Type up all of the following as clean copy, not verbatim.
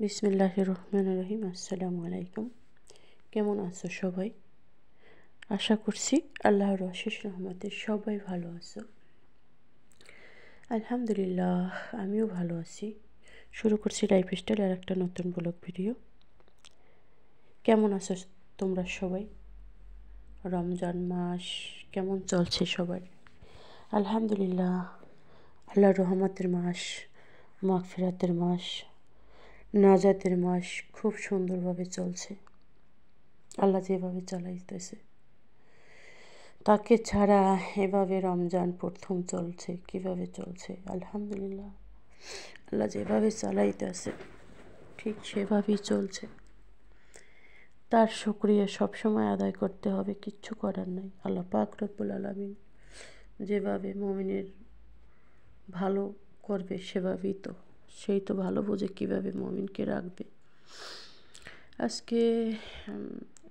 বিসমিল্লাহির রহমানির রহিম। আসসালামু আলাইকুম। কেমন আছো সবাই? আশা করছি আল্লাহর অশেষ রহমতে সবাই ভালো আছো। আলহামদুলিল্লাহ, আমিও ভালো আছি। শুরু করছি লাইফস্টাইল আর একটা নতুন ব্লগ ভিডিও। কেমন আছো তোমরা সবাই? রমজান মাস কেমন চলছে সবার? আলহামদুলিল্লাহ, আল্লাহর রহমতের মাস, মাগফিরাতের মাস, নাজাতের মাস খুব সুন্দরভাবে চলছে। আল্লাহ যেভাবে চালাইতেছে, তাকে ছাড়া এভাবে রমজান প্রথম চলছে। কিভাবে চলছে? আলহামদুলিল্লাহ, আল্লাহ যেভাবে চালাইতেছে ঠিক সেভাবেই চলছে। তার শুকরিয়া সবসময় আদায় করতে হবে, কিচ্ছু করার নাই। আল্লাহ পাক রব্বুল আলামিন যেভাবে মুমিনের ভালো করবে সেভাবেই তো, সেই তো ভালো বোঝে কীভাবে মুমিনকে রাখবে। আজকে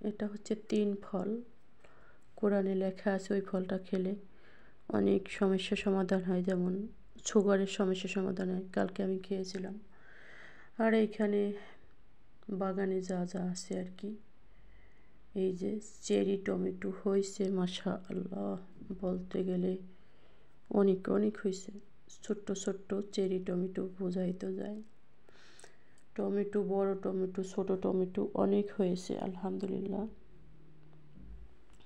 এটা হচ্ছে 3 ফল, কোরআনে লেখা আছে ওই ফলটা খেলে অনেক সমস্যা সমাধান হয়। যেমন সুগারের সমস্যা সমাধান হয়, কালকে আমি খেয়েছিলাম। আর এইখানে বাগানে যা যা আছে আর কি, এই যে চেরি টমেটো হয়েছে মাশাআল্লাহ, বলতে গেলে অনেক অনেক হয়েছে। ছোট্ট ছোট্ট চেরি টমেটো বোঝাই তো যায়। টমেটো, বড় টমেটো, ছোট টমেটো অনেক হয়েছে আলহামদুলিল্লাহ।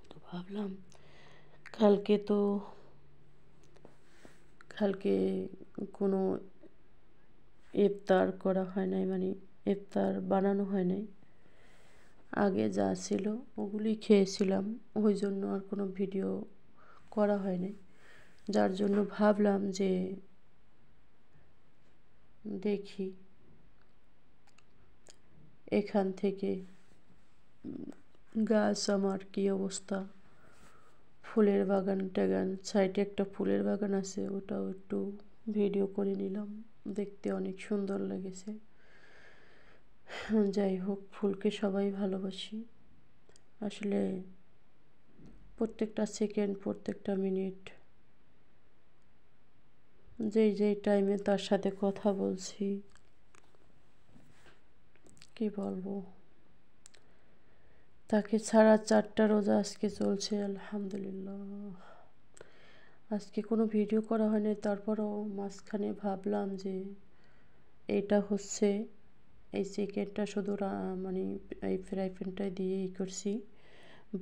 তো ভাবলাম কালকে কোনো ইফতার করা হয় নাই, মানে ইফতার বানানো হয় নাই। আগে যা ছিল ওগুলি খেয়েছিলাম, ওই জন্য আর কোনো ভিডিও করা হয় নাই। যার জন্য ভাবলাম যে দেখি এখান থেকে গাছ আমার কী অবস্থা। ফুলের বাগান টাগান, সাইডে একটা ফুলের বাগান আছে, ওটাও একটু ভিডিও করে নিলাম। দেখতে অনেক সুন্দর লেগেছে। যাই হোক, ফুলকে সবাই ভালোবাসি আসলে। প্রত্যেকটা সেকেন্ড, প্রত্যেকটা মিনিট, যেই টাইমে তার সাথে কথা বলছি, কি বলবো, তাকে ছাড়া 4টা রোজা আজকে চলছে আলহামদুলিল্লাহ। আজকে কোনো ভিডিও করা হয়নি, তারপরও মাঝখানে ভাবলাম যে এইটা হচ্ছে এই চিকেনটা শুধু মানে এই ফ্রাই প্যানটায় দিয়ে করছি,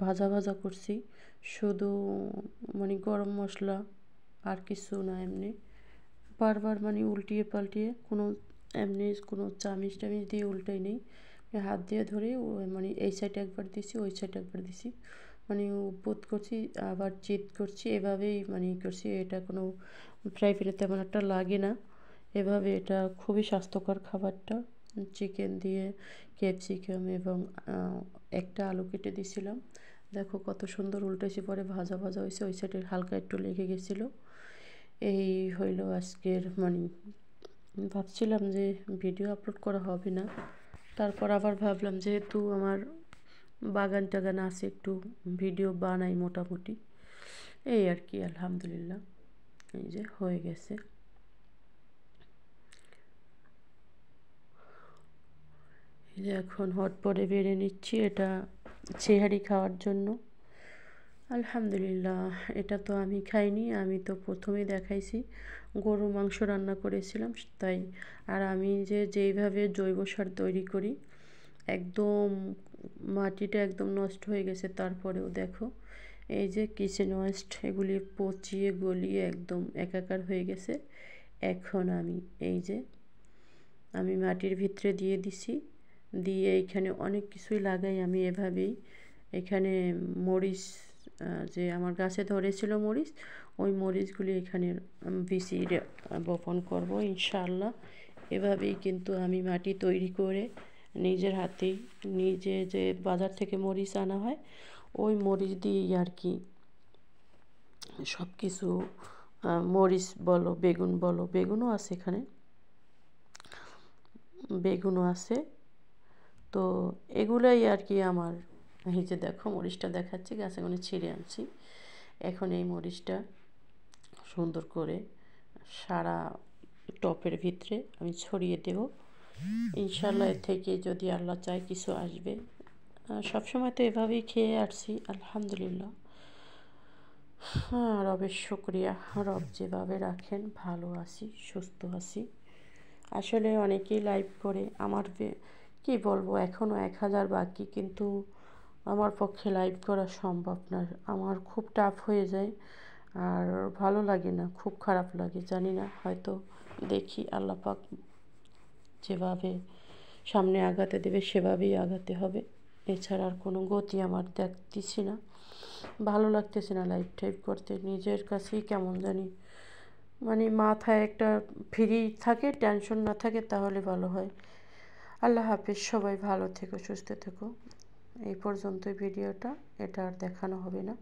ভাজা করছি শুধু, মানে গরম মশলা আর কিছু না। এমনি বারবার মানে উল্টিয়ে পাল্টিয়ে কোনো এমনি কোনো চামিচ টামিচ দিয়ে উল্টাই নেই, হাত দিয়ে ধরে মানে এই সাইডে একবার দিছি, ওই সাইডে একবার দিছি, মানে বোধ করছি আবার চিট করছি, এভাবেই মানে করছি। এটা কোনো ফ্রাই প্যানে তেমন একটা লাগে না। এভাবে এটা খুবই স্বাস্থ্যকর খাবারটা। চিকেন দিয়ে ক্যাপসিকাম এবং একটা আলু কেটে দিয়েছিলাম। দেখো কত সুন্দর উল্টেছি, পরে ভাজা হয়েছে, ওই সাইডে হালকা একটু লেগে গেছিলো। এই হইল আজকের, মানে ভাবছিলাম যে ভিডিও আপলোড করা হবে না, তারপর আবার ভাবলাম যেহেতু আমার বাগান টাগান আছে একটু ভিডিও বানাই মোটামুটি, এই আর কি। আলহামদুলিল্লাহ, এই যে হয়ে গেছে। এই যে এখন হটপটে বেড়ে নিচ্ছি এটা সেহারি খাওয়ার জন্য। আলহামদুলিল্লাহ, এটা তো আমি খাইনি, আমি তো প্রথমেই দেখাইছি গরুর মাংস রান্না করেছিলাম তাই। আর আমি যেইভাবে জৈব সার তৈরি করি, একদম মাটিটা একদম নষ্ট হয়ে গেছে, তারপরেও দেখো এই যে কিচেন ওয়েস্ট এগুলি পচিয়ে গলিয়ে একদম একাকার হয়ে গেছে। এখন আমি মাটির ভিতরে দিয়ে দিছি, দিয়ে এখানে অনেক কিছুই লাগাই আমি এভাবেই। এখানে মরিচ, যে আমার গাছে ধরেছিল মরিচ, ওই মরিচগুলি এখানে বিচি বপন করব ইনশাআল্লাহ। এভাবেই কিন্তু আমি মাটি তৈরি করে নিজের হাতেই, নিজে যে বাজার থেকে মরিচ আনা হয় ওই মরিচ দিয়েই আর কি সব কিছু, মরিচ বলো, বেগুন বলো, বেগুনও আছে এখানে, বেগুনও আছে। তো এগুলাই আর কি আমার। এই যে দেখো মরিচটা দেখাচ্ছি, গাছে মানে ছিঁড়ে আনছি। এখন এই মরিচটা সুন্দর করে সারা টপের ভিতরে আমি ছড়িয়ে দেব। ইনশাল্লাহ এর থেকে যদি আল্লাহ চায় কিছু আসবে। সবসময় তো এভাবেই খেয়ে আসছি, আলহামদুলিল্লাহ। হ্যাঁ, রবের শুকরিয়া। রব যেভাবে রাখেন ভালো আছি, সুস্থ আছি। আসলে অনেকেই লাইভ করে, আমার কি বলবো, এখনও 1000 বাকি, কিন্তু আমার পক্ষে লাইভ করা সম্ভব না। আমার খুব টাফ হয়ে যায়, আর ভালো লাগে না, খুব খারাপ লাগে। জানি না, হয়তো দেখি আল্লাহ পাক যেভাবে সামনে আগাতে দেবে সেভাবেই আগাতে হবে। এছাড়া আর কোনো গতি আমার দেখতেছি না, ভালো লাগতেছে না লাইভ টাইপ করতে। নিজের কাছেই কেমন জানি, মানে মাথায় একটা ফ্রি থাকে, টেনশন না থাকে, তাহলে ভালো হয়। আল্লাহ হাফিজ, সবাই ভালো থেকো, সুস্থ থেকো। এই পর্যন্তই ভিডিওটা, এটা আর দেখানো হবে না।